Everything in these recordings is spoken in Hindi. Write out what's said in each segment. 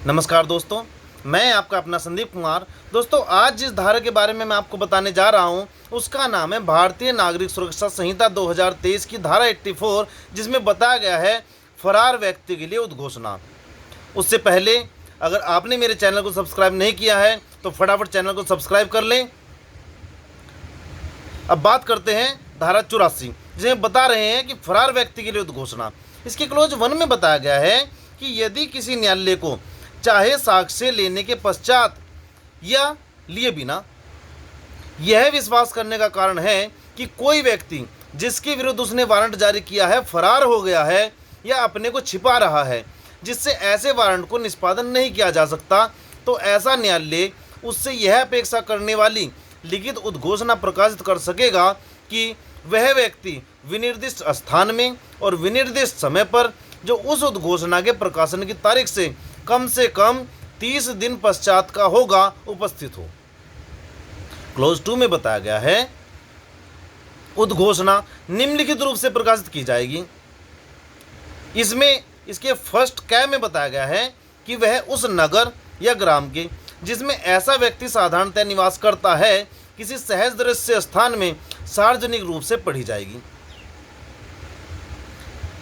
नमस्कार दोस्तों, मैं आपका अपना संदीप कुमार। दोस्तों, आज जिस धारा के बारे में मैं आपको बताने जा रहा हूं, उसका नाम है भारतीय नागरिक सुरक्षा संहिता 2023 की धारा 84, जिसमें बताया गया है फरार व्यक्ति के लिए उद्घोषणा। उससे पहले अगर आपने मेरे चैनल को सब्सक्राइब नहीं किया है तो फटाफट चैनल को सब्सक्राइब कर लें। अब बात करते हैं धारा 84, जिसमें बता रहे हैं कि फरार व्यक्ति के लिए उद्घोषणा। इसके क्लोज 1 में बताया गया है कि यदि किसी न्यायालय को चाहे साक्ष्य लेने के पश्चात या लिए बिना यह विश्वास करने का कारण है कि कोई व्यक्ति जिसके विरुद्ध उसने वारंट जारी किया है फरार हो गया है या अपने को छिपा रहा है, जिससे ऐसे वारंट को निष्पादन नहीं किया जा सकता, तो ऐसा न्यायालय उससे यह अपेक्षा करने वाली लिखित उद्घोषणा प्रकाशित कर सकेगा कि वह व्यक्ति विनिर्दिष्ट स्थान में और विनिर्दिष्ट समय पर, जो उस उद्घोषणा के प्रकाशन की तारीख से कम 30 दिन पश्चात का होगा, उपस्थित हो। क्लोज 2 में बताया गया है उद्घोषणा निम्नलिखित रूप से प्रकाशित की जाएगी। इसमें इसके फर्स्ट कै में बताया गया है कि वह उस नगर या ग्राम के जिसमें ऐसा व्यक्ति साधारणतः निवास करता है किसी सहज दृश्य स्थान में सार्वजनिक रूप से पढ़ी जाएगी।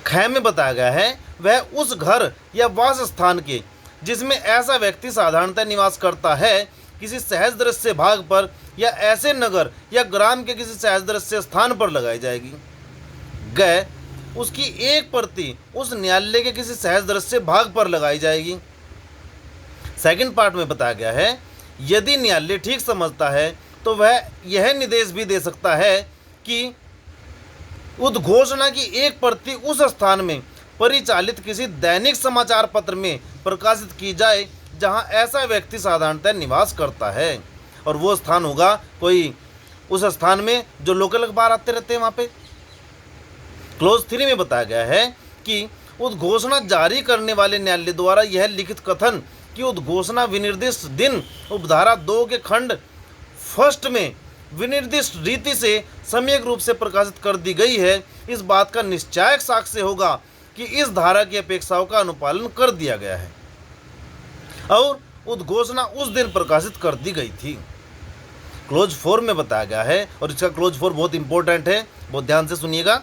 ख में बताया गया है वह उस घर या वास स्थान के जिसमें ऐसा व्यक्ति साधारणतः निवास करता है किसी सहज दृश्य भाग पर या ऐसे नगर या ग्राम के किसी सहज दृश्य स्थान पर लगाई जाएगी। ग उसकी एक प्रति उस न्यायालय के किसी सहज दृश्य भाग पर लगाई जाएगी। सेकंड पार्ट में बताया गया है यदि न्यायालय ठीक समझता है तो वह यह निर्देश भी दे सकता है कि उद्घोषणा की एक प्रति उस स्थान में परिचालित किसी दैनिक समाचार पत्र में प्रकाशित की जाए जहां ऐसा व्यक्ति साधारणतः निवास करता है, और वो स्थान होगा कोई उस स्थान में जो लोकल अखबार आते रहते हैं वहां पे। क्लोज 3 में बताया गया है कि उद्घोषणा जारी करने वाले न्यायालय द्वारा यह लिखित कथन कि उद्घोषणा विनिर्दिष्ट दिन उपधारा 2 के खंड फर्स्ट में विनिर्दिष्ट रीति से सम्यक रूप से प्रकाशित कर दी गई है, इस बात का निश्चायक साक्ष्य होगा कि इस धारा की अपेक्षाओं का अनुपालन कर दिया गया है और उद्घोषणा उस दिन प्रकाशित कर दी गई थी। क्लोज 4 में बताया गया है, और इसका क्लोज 4 बहुत इंपॉर्टेंट है, बहुत ध्यान से सुनिएगा।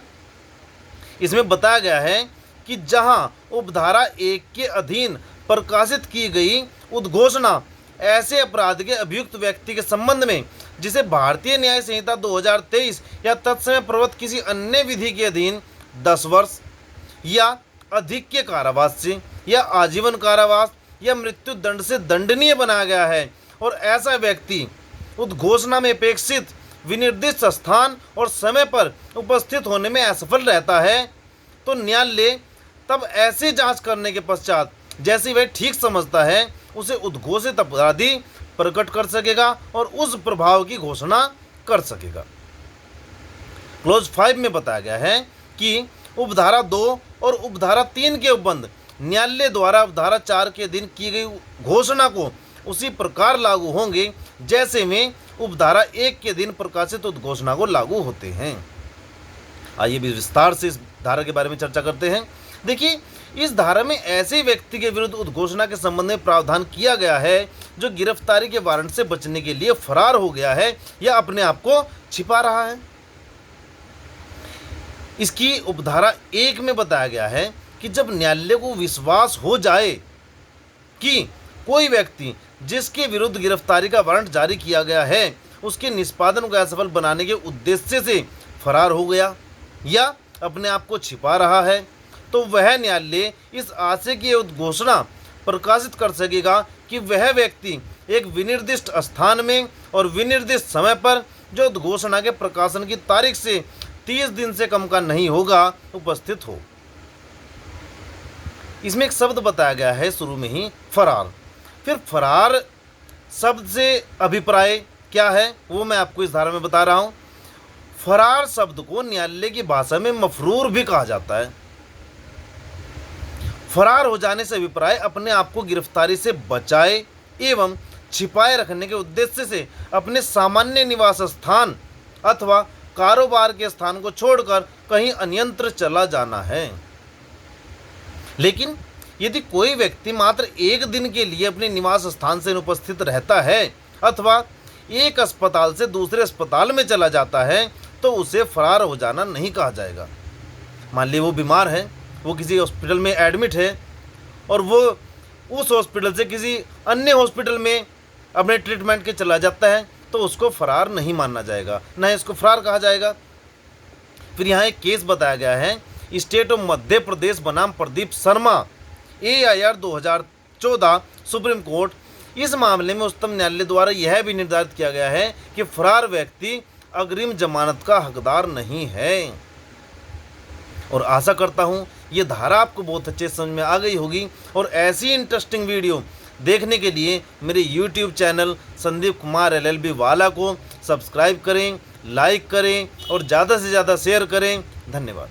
इसमें बताया गया है कि जहां उपधारा 1 के अधीन प्रकाशित की गई उद्घोषणा ऐसे अपराध के अभियुक्त व्यक्ति के संबंध में जिसे भारतीय न्याय संहिता 2023 या तत्समय प्रवृत्त किसी अन्य विधि के अधीन 10 वर्ष या अधिक के कारावास से या आजीवन कारावास या मृत्यु दंड से दंडनीय बनाया गया है, और ऐसा व्यक्ति उद्घोषणा में अपेक्षित विनिर्दिष्ट स्थान और समय पर उपस्थित होने में असफल रहता है, तो न्यायालय तब ऐसी जांच करने के पश्चात जैसी वह ठीक समझता है उसे उद्घोषित अपराधी प्रकट कर सकेगा और उस प्रभाव की घोषणा कर सकेगा। क्लोज 5 में बताया गया है कि उपधारा 2 और उपधारा 3 के उपबंध न्यायालय द्वारा उपधारा 4 के दिन की गई घोषणा को उसी प्रकार लागू होंगे जैसे में उपधारा 1 के दिन प्रकाशित उद्घोषणा को लागू होते हैं। आइए भी विस्तार से इस धारा के बारे में चर्चा करते हैं। देखिए, इस धारा में ऐसे व्यक्ति के विरुद्ध उद्घोषणा के संबंध में प्रावधान किया गया है जो गिरफ्तारी के वारंट से बचने के लिए फरार हो गया है या अपने आप को छिपा रहा है। इसकी उपधारा 1 में बताया गया है कि जब न्यायालय को विश्वास हो जाए कि कोई व्यक्ति जिसके विरुद्ध गिरफ्तारी का वारंट जारी किया गया है उसके निष्पादन को असफल बनाने के उद्देश्य से फरार हो गया या अपने आप को छिपा रहा है, तो वह न्यायालय इस आशय की उद्घोषणा प्रकाशित कर सकेगा कि वह व्यक्ति एक विनिर्दिष्ट स्थान में और विनिर्दिष्ट समय पर, जो उद्घोषणा के प्रकाशन की तारीख से 30 दिन से कम का नहीं होगा, उपस्थित हो। इसमें एक शब्द बताया गया है शुरू में ही, फरार। फिर फरार शब्द से अभिप्राय क्या है वो मैं आपको इस धारा में बता रहा हूं। फरार शब्द को न्यायालय की भाषा में मफरूर भी कहा जाता है। फरार हो जाने से अभिप्राय अपने आप को गिरफ्तारी से बचाए एवं छिपाए रखने के उद्देश्य से अपने सामान्य निवास स्थान अथवा कारोबार के स्थान को छोड़कर कहीं अन्यत्र चला जाना है। लेकिन यदि कोई व्यक्ति मात्र एक दिन के लिए अपने निवास स्थान से अनुपस्थित रहता है अथवा एक अस्पताल से दूसरे अस्पताल में चला जाता है तो उसे फरार हो जाना नहीं कहा जाएगा। मान लीजिए वो बीमार है, वो किसी हॉस्पिटल में एडमिट है और वो उस हॉस्पिटल से किसी अन्य हॉस्पिटल में अपने ट्रीटमेंट के चला जाता है तो उसको फरार नहीं माना जाएगा, न इसको फरार कहा जाएगा। फिर यहाँ एक केस बताया गया है, स्टेट ऑफ मध्य प्रदेश बनाम Pradeep Sharma, AIR 2014 supreme court. इस मामले में उच्चतम न्यायालय द्वारा यह भी निर्धारित किया गया है कि फरार व्यक्ति अग्रिम जमानत का हकदार नहीं है। और आशा करता हूँ ये धारा आपको बहुत अच्छे समझ में आ गई होगी और ऐसी इंटरेस्टिंग वीडियो देखने के लिए मेरे YouTube channel Sandeep Kumar LLB वाला को सब्सक्राइब करें, लाइक करें और ज़्यादा से ज़्यादा शेयर करें। धन्यवाद।